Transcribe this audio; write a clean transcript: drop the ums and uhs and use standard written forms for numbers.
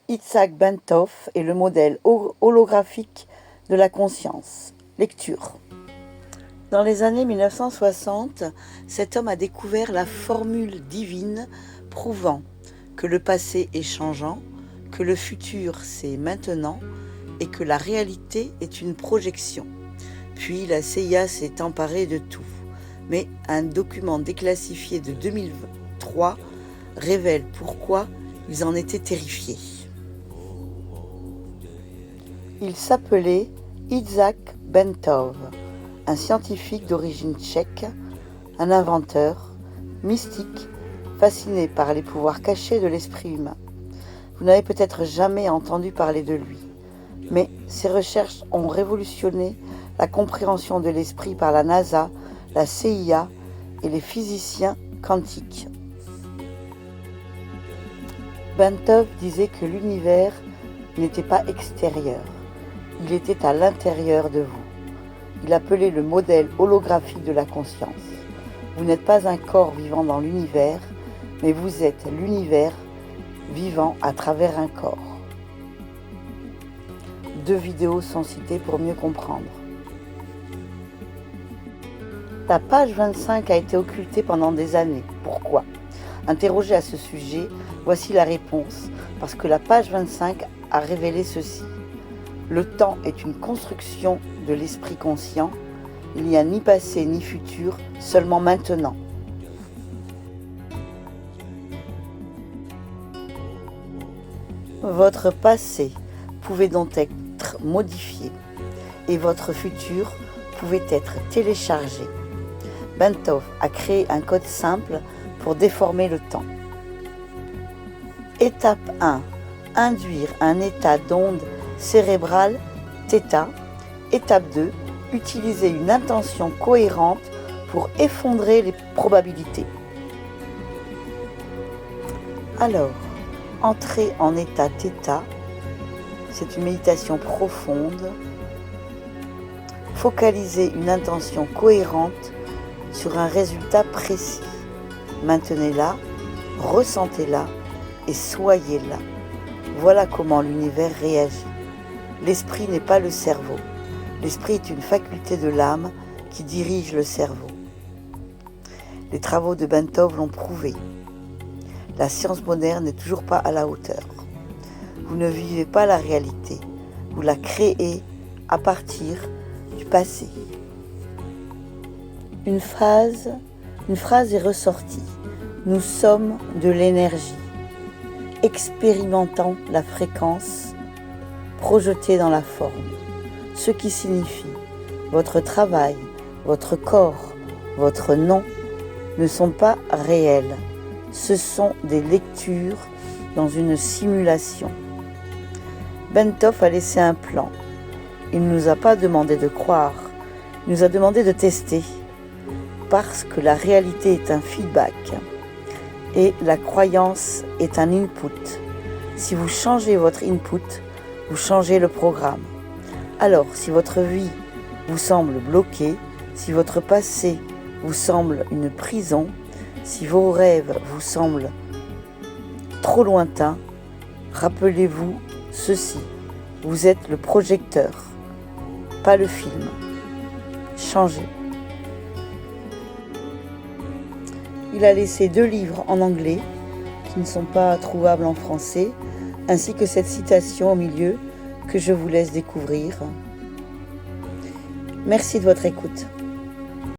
Itzhak Bentov est le modèle holographique de la conscience. Lecture. Dans les années 1960, cet homme a découvert la formule divine prouvant que le passé est changeant, que le futur c'est maintenant et que la réalité est une projection. Puis la CIA s'est emparée de tout. Mais un document déclassifié de 2003 révèle pourquoi ils en étaient terrifiés. Il s'appelait Itzhak Bentov, un scientifique d'origine tchèque, un inventeur, mystique, fasciné par les pouvoirs cachés de l'esprit humain. Vous n'avez peut-être jamais entendu parler de lui, mais ses recherches ont révolutionné la compréhension de l'esprit par la NASA, la CIA et les physiciens quantiques. Bentov disait que l'univers n'était pas extérieur, il était à l'intérieur de vous. Il appelait le modèle holographique de la conscience. Vous n'êtes pas un corps vivant dans l'univers, mais vous êtes l'univers vivant à travers un corps. 2 vidéos sont citées pour mieux comprendre. La page 25 a été occultée pendant des années. Pourquoi ? Interrogé à ce sujet, voici la réponse, parce que la page 25 a révélé ceci. Le temps est une construction de l'esprit conscient. Il n'y a ni passé ni futur, seulement maintenant. Votre passé pouvait donc être modifié et votre futur pouvait être téléchargé. Bentov a créé un code simple pour déformer le temps. Étape 1. Induire un état d'onde cérébrale θ. Étape 2. Utiliser une intention cohérente pour effondrer les probabilités. Alors, entrer en état θ, c'est une méditation profonde. Focalisez une intention cohérente sur un résultat précis. Maintenez-la, ressentez-la et soyez là. Voilà comment l'univers réagit. L'esprit n'est pas le cerveau. L'esprit est une faculté de l'âme qui dirige le cerveau. Les travaux de Bentov l'ont prouvé. La science moderne n'est toujours pas à la hauteur. Vous ne vivez pas la réalité. Vous la créez à partir du passé. Une phrase est ressortie. Nous sommes de l'énergie. Expérimentant la fréquence projetée dans la forme. Ce qui signifie votre travail, votre corps, votre nom ne sont pas réels. Ce sont des lectures dans une simulation. Bentov a laissé un plan. Il ne nous a pas demandé de croire, il nous a demandé de tester. Parce que la réalité est un feedback et la croyance est un input. Si vous changez votre input, vous changez le programme. Alors, si votre vie vous semble bloquée, si votre passé vous semble une prison, si vos rêves vous semblent trop lointains, rappelez-vous ceci. Vous êtes le projecteur, pas le film. Changez. Il a laissé 2 livres en anglais qui ne sont pas trouvables en français, ainsi que cette citation au milieu que je vous laisse découvrir. Merci de votre écoute.